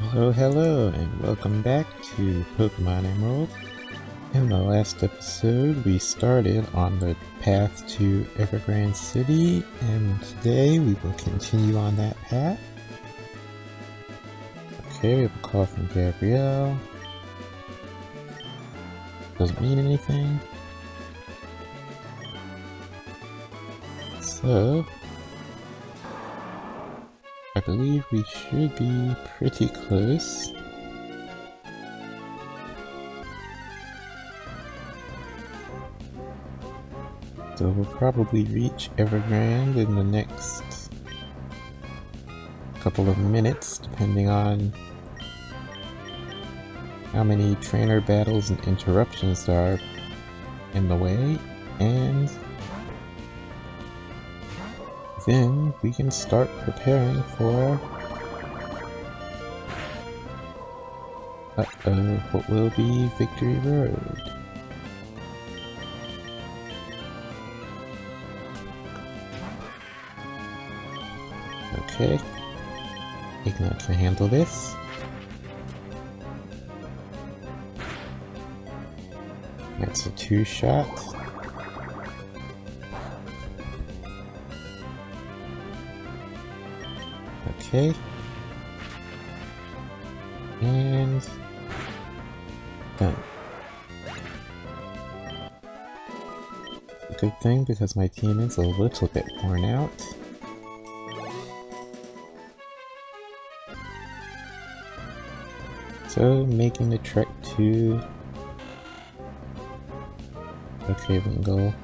Hello, and welcome back to Pokemon Emerald. In the last episode, we started on the path to Grande City, and today we will continue on that path. Okay, we have a call from Gabrielle. Doesn't mean anything. So, I believe we should be pretty close. So we'll probably reach Evergrande in the next couple of minutes, depending on how many trainer battles and interruptions there are in the way, and then we can start preparing for what will be Victory Road. Okay, Igna can handle this. That's a 2-shot. Okay. And done. A good thing because my team is a little bit worn out. So, making the trek to... Okay, Wingull.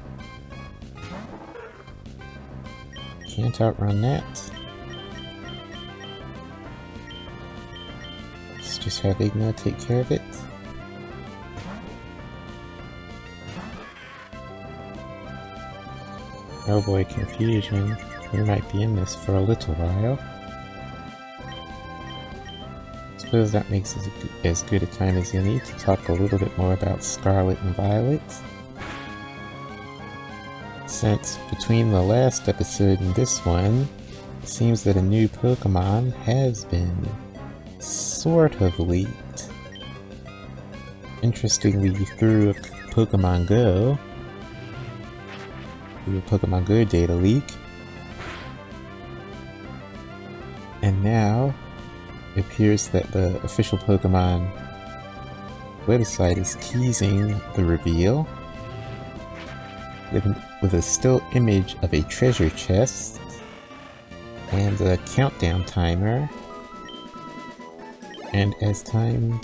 Can't outrun that. Let's just have Igna take care of it. Oh boy, confusion. We might be in this for a little while. Suppose that makes as good a time as any to talk a little bit more about Scarlet and Violet. Since between the last episode and this one, it seems that a new Pokemon has been sort of leaked. Interestingly, through Pokemon Go data leak, and now it appears that the official Pokemon website is teasing the reveal with a still image of a treasure chest and a countdown timer. And as time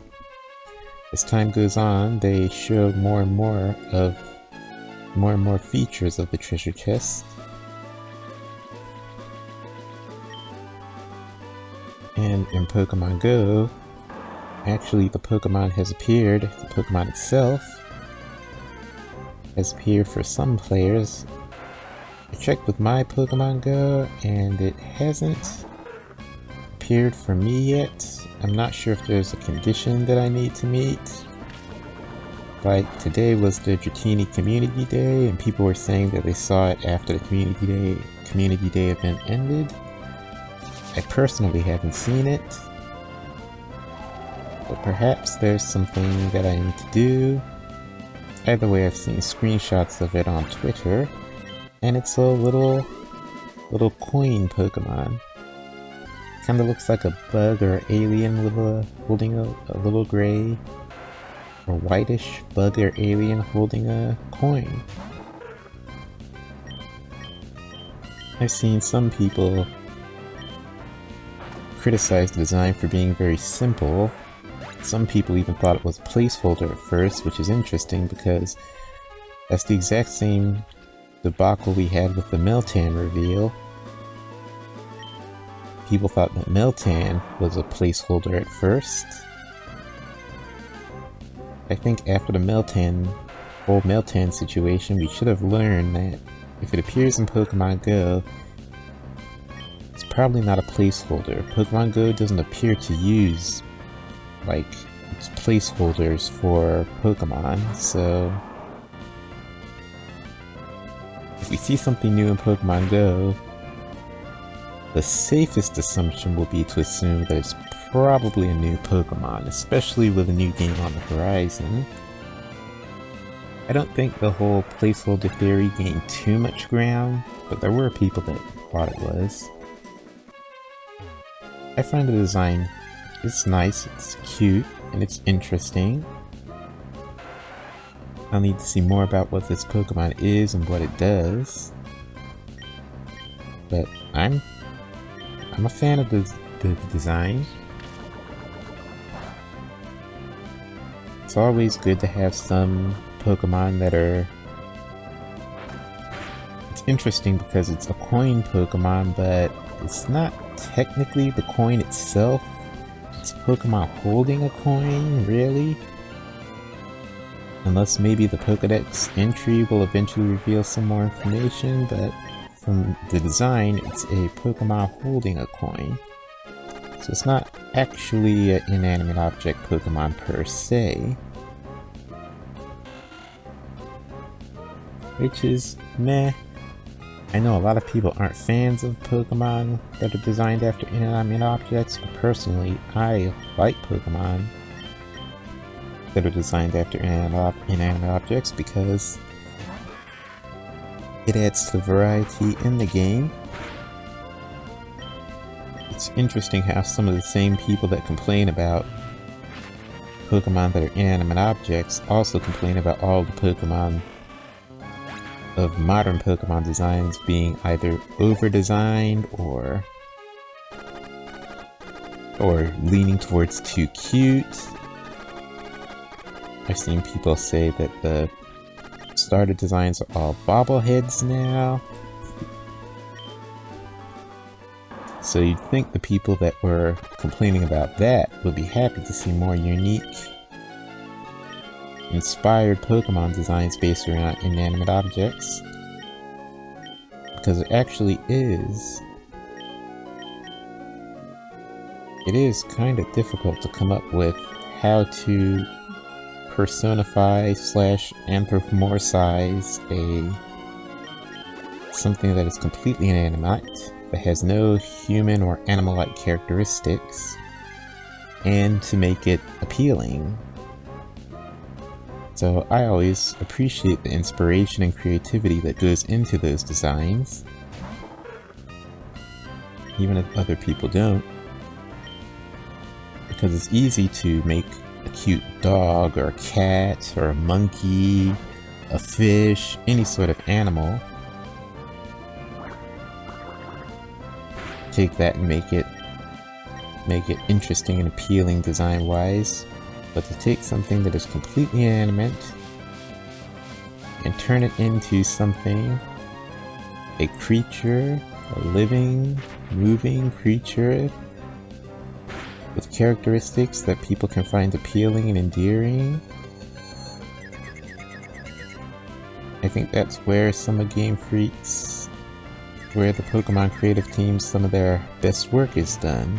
goes on, they show more and more features of the treasure chest. And in Pokemon Go, actually the Pokemon has appeared, the Pokemon itself has appeared for some players. I checked with my Pokemon Go and it hasn't appeared for me yet. I'm not sure if there's a condition that I need to meet. Like, today was the Dratini Community Day and people were saying that they saw it after the Community Day event ended. I personally haven't seen it, but perhaps there's something that I need to do. Either way, I've seen screenshots of it on Twitter, and it's a little coin Pokemon. Kinda looks like a bug or alien holding a little gray or whitish bug or alien holding a coin. I've seen some people criticize the design for being very simple. Some people even thought it was a placeholder at first, which is interesting because that's the exact same debacle we had with the Meltan reveal. People thought that Meltan was a placeholder at first. I think after the whole Meltan situation, we should have learned that if it appears in Pokemon Go, it's probably not a placeholder. Pokemon Go doesn't appear to use, like, its placeholders for Pokemon, so if we see something new in Pokemon Go, the safest assumption will be to assume that it's probably a new Pokemon, especially with a new game on the horizon. I don't think the whole placeholder theory gained too much ground, but there were people that thought it was. I find the design is nice, it's cute, and it's interesting. I'll need to see more about what this Pokemon is and what it does. But I'm a fan of the design. It's always good to have some Pokemon that are... It's interesting because it's a coin Pokemon, but it's not technically the coin itself. It's Pokemon holding a coin, really? Unless maybe the Pokédex entry will eventually reveal some more information, but from the design, it's a Pokemon holding a coin. So it's not actually an inanimate object Pokemon per se. Which is meh. I know a lot of people aren't fans of Pokemon that are designed after inanimate objects, but personally, I like Pokemon that are designed after inanimate objects because it adds to the variety in the game. It's interesting how some of the same people that complain about Pokemon that are inanimate objects also complain about all the Pokemon of modern Pokemon designs being either over-designed or leaning towards too cute. I've seen people say that the starter designs are all bobbleheads now. So you'd think the people that were complaining about that would be happy to see more unique, inspired Pokemon designs based around inanimate objects. Because it actually is. It is kind of difficult to come up with how to personify / anthropomorphize something that is completely inanimate, that has no human or animal-like characteristics, and to make it appealing. So I always appreciate the inspiration and creativity that goes into those designs, even if other people don't. Because it's easy to make a cute dog or a cat or a monkey, a fish, any sort of animal. Take that and make it interesting and appealing design-wise. But to take something that is completely inanimate and turn it into something, a creature, a living, moving creature with characteristics that people can find appealing and endearing, I think that's where some of Game Freak's, where the Pokemon creative teams, some of their best work is done.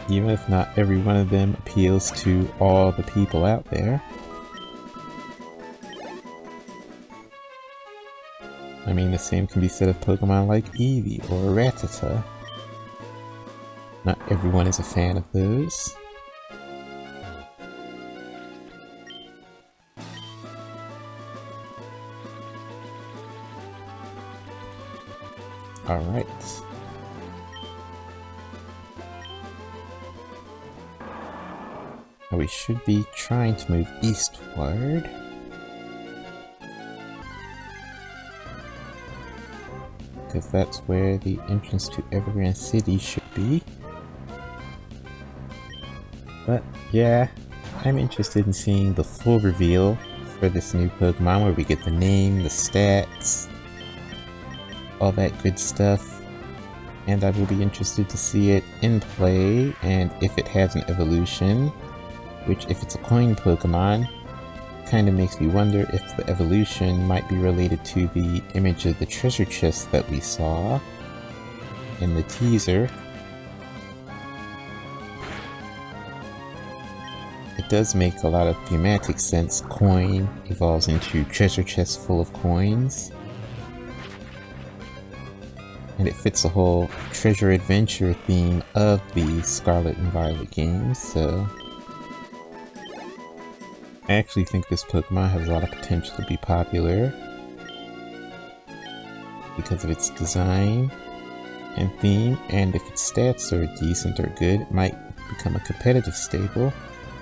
Even if not every one of them appeals to all the people out there. I mean, the same can be said of Pokemon like Eevee or Rattata. Not everyone is a fan of those. Alright. We should be trying to move eastward. Because that's where the entrance to Evergrande City should be. But yeah, I'm interested in seeing the full reveal for this new Pokemon, where we get the name, the stats, all that good stuff. And I will be interested to see it in play, and if it has an evolution. Which, if it's a coin Pokemon, kind of makes me wonder if the evolution might be related to the image of the treasure chest that we saw in the teaser. It does make a lot of thematic sense. Coin evolves into treasure chest full of coins. And it fits the whole treasure adventure theme of the Scarlet and Violet games, so I actually think this Pokemon has a lot of potential to be popular because of its design and theme, and if its stats are decent or good, it might become a competitive staple,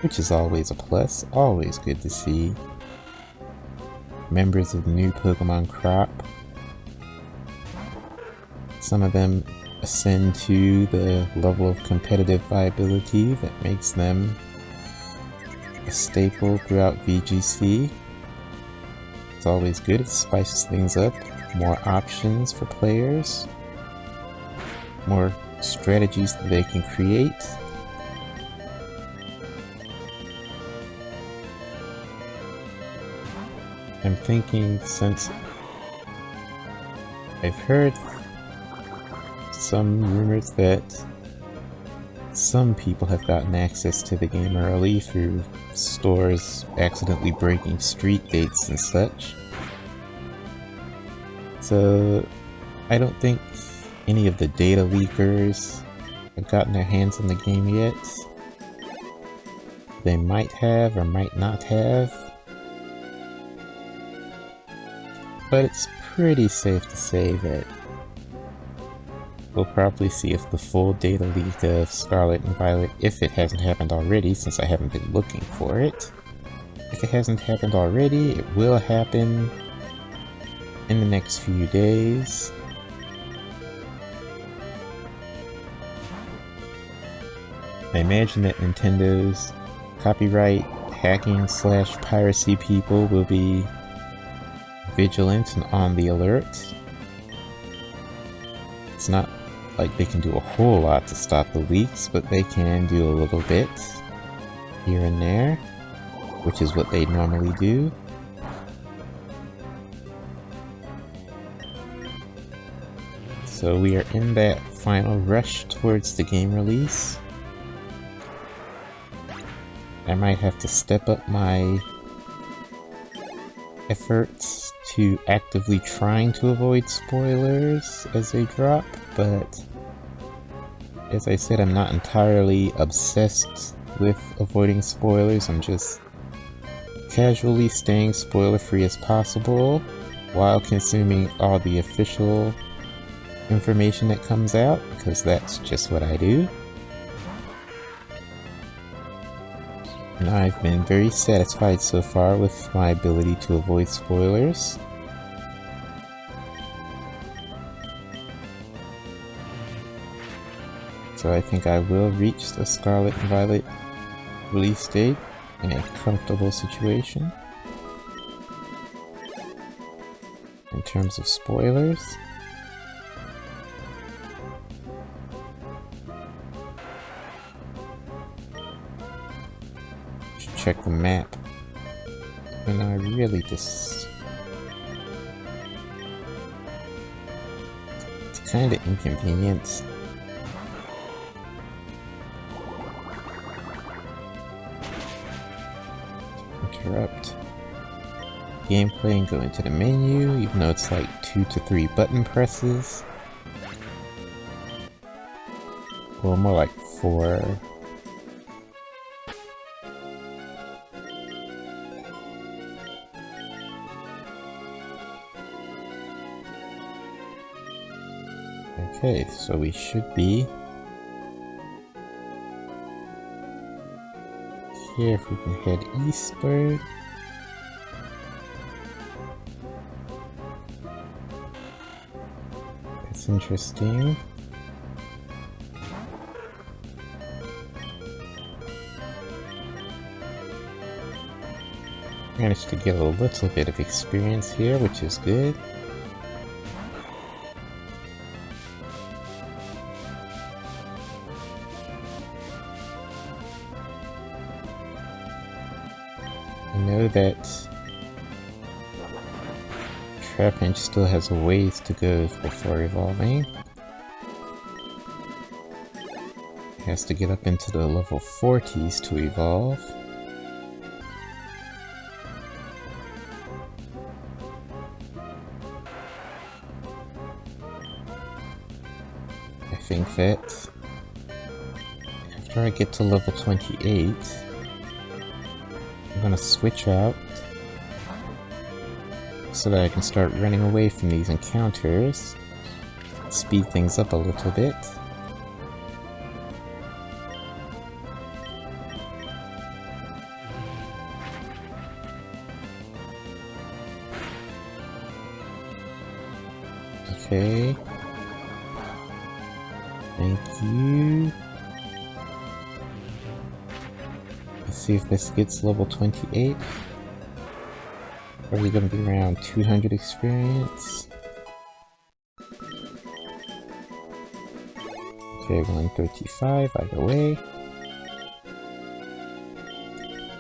which is always a plus. Always good to see members of the new Pokemon crop. Some of them ascend to the level of competitive viability that makes them a staple throughout VGC. It's always good, it spices things up, more options for players, more strategies that they can create. I'm thinking, since I've heard some rumors that some people have gotten access to the game early through stores accidentally breaking street dates and such. So I don't think any of the data leakers have gotten their hands on the game yet. They might have or might not have. But it's pretty safe to say that we'll probably see if the full data leak of Scarlet and Violet, if it hasn't happened already, since I haven't been looking for it. If it hasn't happened already, it will happen in the next few days. I imagine that Nintendo's copyright hacking / piracy people will be vigilant and on the alert. It's not like they can do a whole lot to stop the leaks, but they can do a little bit here and there, which is what they normally do. So we are in that final rush towards the game release. I might have to step up my efforts to actively trying to avoid spoilers as they drop, but as I said, I'm not entirely obsessed with avoiding spoilers. I'm just casually staying spoiler free as possible while consuming all the official information that comes out, because that's just what I do. And I've been very satisfied so far with my ability to avoid spoilers. So I think I will reach the Scarlet and Violet release date in a comfortable situation. In terms of spoilers, should check the map. And I really just... it's kinda inconvenient. Interrupt gameplay and go into the menu, even though it's like 2 to 3 button presses. Well, more like 4. Okay, so we should be here. If we can head eastward. That's interesting. Managed to get a little bit of experience here, which is good. I know that Trapinch still has a ways to go before evolving. It has to get up into the level 40s to evolve. think that after I get to level 28, I'm gonna switch out so that I can start running away from these encounters, speed things up a little bit. Okay. Thank you. Let's see if this gets level 28. Probably gonna be around 200 experience. Okay, 135 either way.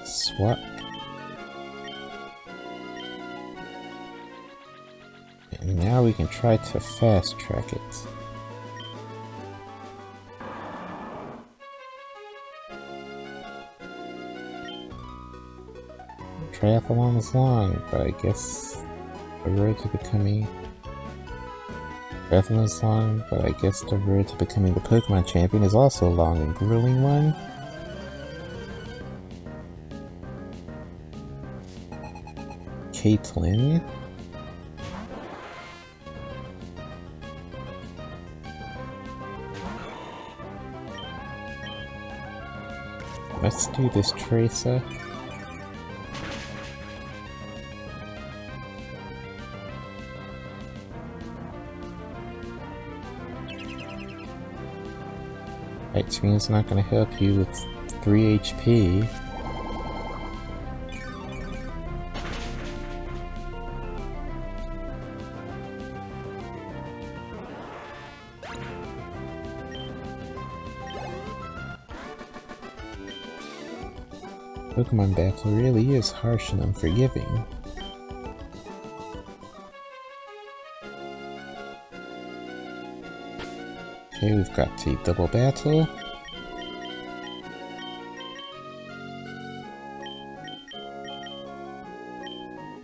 Swap. And now we can try to fast track it. Triathlon is long, but I guess the road to becoming... Triathlon is long, but I guess the road to becoming the Pokemon champion is also a long and grueling one. Caitlin. Let's do this Tracer. Light Screen's not going to help you with 3 HP. Pokemon battle really is harsh and unforgiving. Okay, we've got a double battle.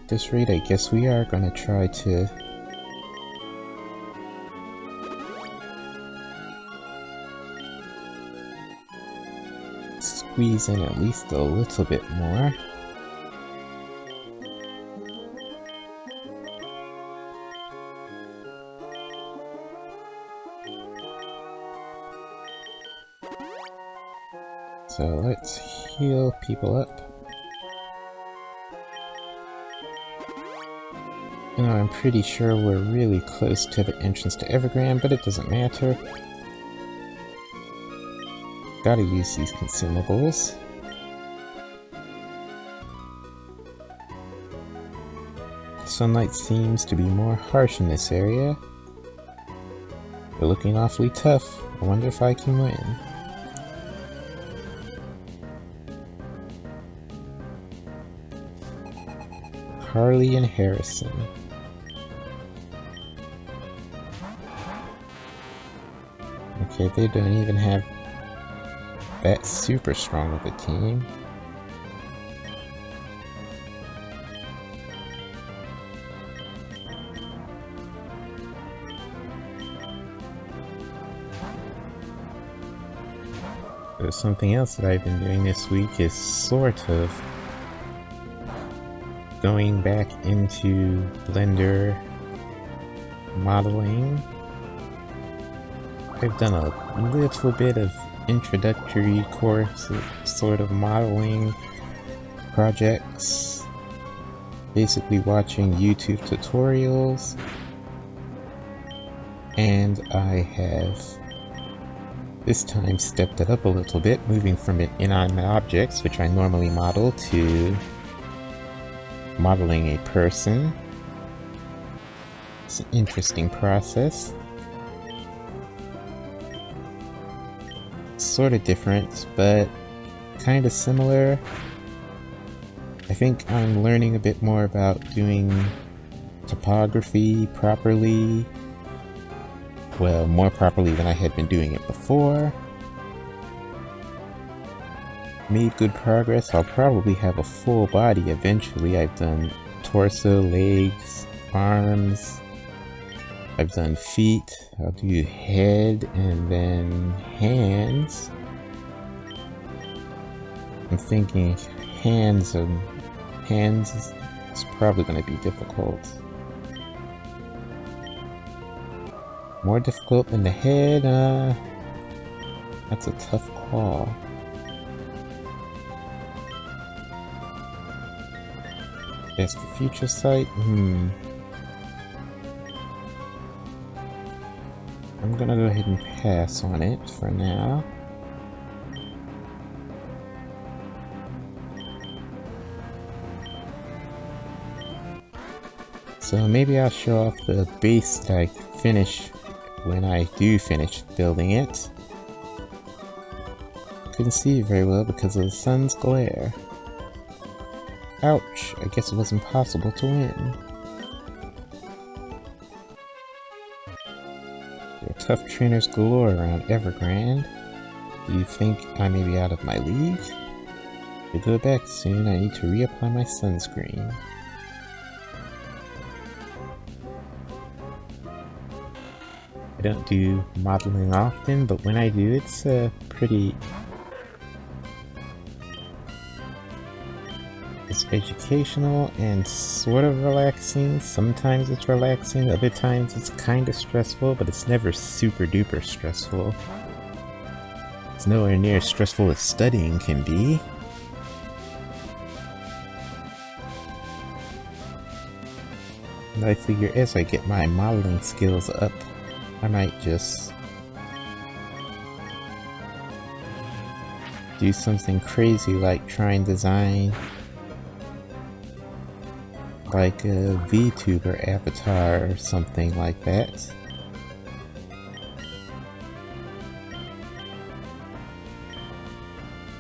At this rate, I guess we are gonna try to squeeze in at least a little bit more. So let's heal people up. You know, I'm pretty sure we're really close to the entrance to Evergrande, but it doesn't matter. Gotta use these consumables. Sunlight seems to be more harsh in this area. They're looking awfully tough. I wonder if I can win. Harley and Harrison. Okay, they don't even have that super strong of a team. There's something else that I've been doing this week is sort of going back into Blender modeling. I've done a little bit of introductory course sort of modeling projects, basically watching YouTube tutorials, and I have this time stepped it up a little bit, moving from inanimate objects, which I normally model, to modeling a person. It's an interesting process. Sort of different, but kind of similar. I think I'm learning a bit more about doing topography properly. Well, more properly than I had been doing it before. Made good progress. I'll probably have a full body eventually. I've done torso, legs, arms. I've done feet. I'll do head and then hands. I'm thinking hands is probably going to be difficult. More difficult than the head? That's a tough call. As for future sight, I'm gonna go ahead and pass on it for now. So maybe I'll show off the base that I finish when I do finish building it. Couldn't see very well because of the sun's glare. Ouch, I guess it was impossible to win. There are tough trainers galore around Evergrande. Do you think I may be out of my league? To go back soon, I need to reapply my sunscreen. I don't do modeling often, but when I do, it's pretty... It's educational and sort of relaxing. Sometimes it's relaxing, other times it's kind of stressful, but it's never super duper stressful. It's nowhere near as stressful as studying can be. And I figure as I get my modeling skills up, I might just do something crazy like try and design like a VTuber avatar or something like that.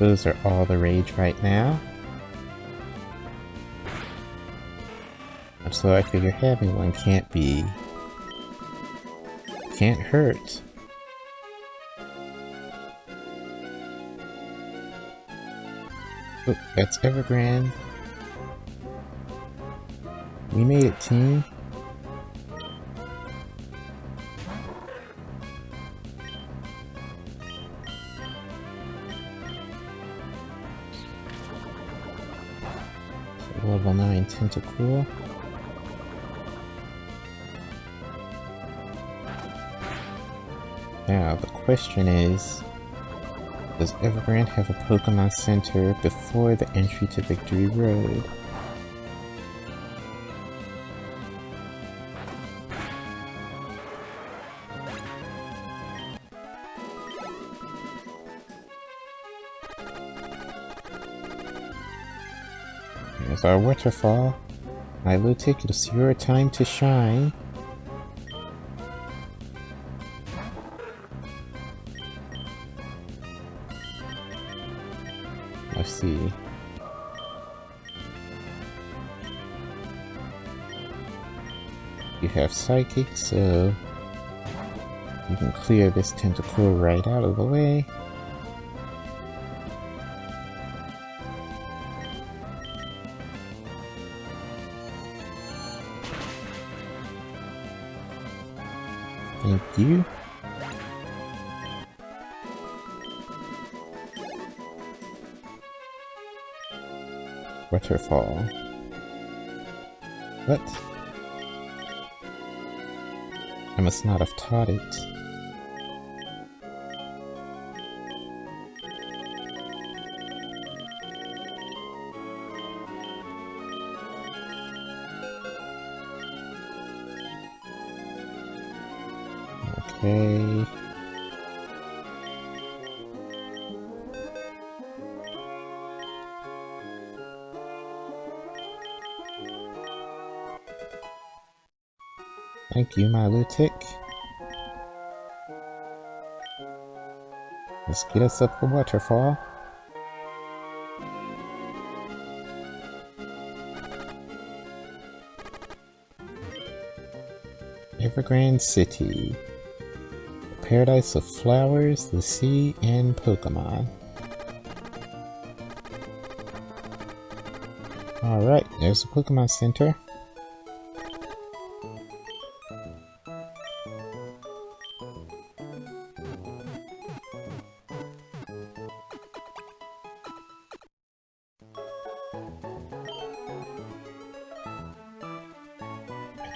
Those are all the rage right now. So I figure having one can't hurt. Oh, that's Evergrande. We made it, team. So level 9 Tentacool. Now, the question is, does Evergrande have a Pokemon Center before the entry to Victory Road? Here's our waterfall. My Lutic, it's your time to shine. Let's see. You have Psychic, so you can clear this Tentacool right out of the way. Thank you. Waterfall. What? I must not have taught it. Okay. Thank you, my Lutic. Let's get us up the waterfall. Evergrande City. A paradise of flowers, the sea, and Pokemon. Alright, there's the Pokemon Center.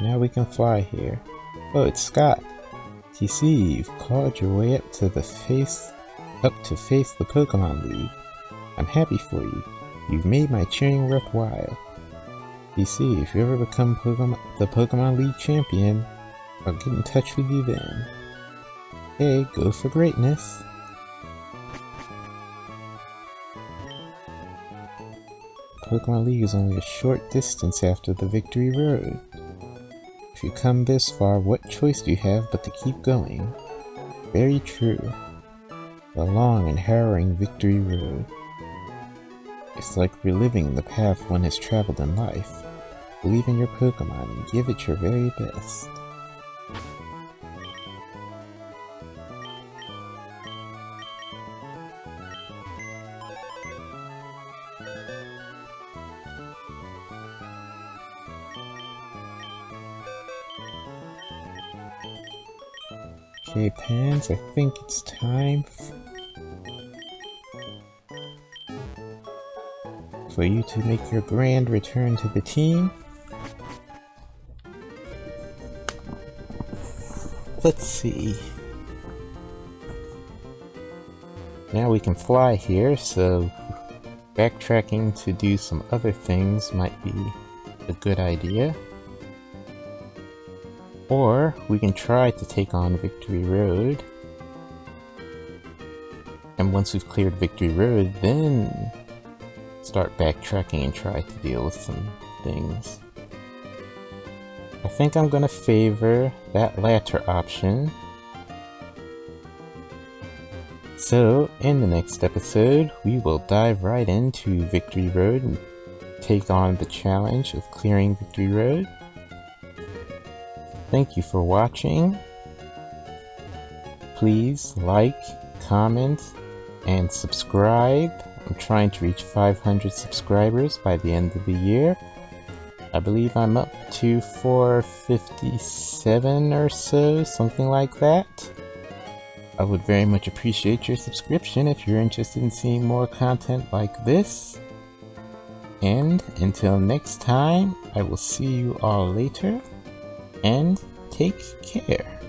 now we can fly here. Oh, it's Scott. TC, you've clawed your way up to face the Pokemon League. I'm happy for you. You've made my cheering worthwhile. TC, if you ever become the Pokemon League champion, I'll get in touch with you then. Hey, go for greatness. Pokemon League is only a short distance after the Victory Road. If you come this far, what choice do you have but to keep going? Very true. The long and harrowing Victory Road. It's like reliving the path one has traveled in life. Believe in your Pokemon and give it your very best. Okay, Pans, I think it's time for you to make your grand return to the team. Let's see. Now we can fly here, so backtracking to do some other things might be a good idea. Or we can try to take on Victory Road. And once we've cleared Victory Road, then start backtracking and try to deal with some things. I think I'm gonna favor that latter option. So, in the next episode, we will dive right into Victory Road and take on the challenge of clearing Victory Road. Thank you for watching. Please like, comment, and subscribe. I'm trying to reach 500 subscribers by the end of the year. I believe I'm up to 457 or so, something like that. I would very much appreciate your subscription if you're interested in seeing more content like this. And until next time, I will see you all later, and take care.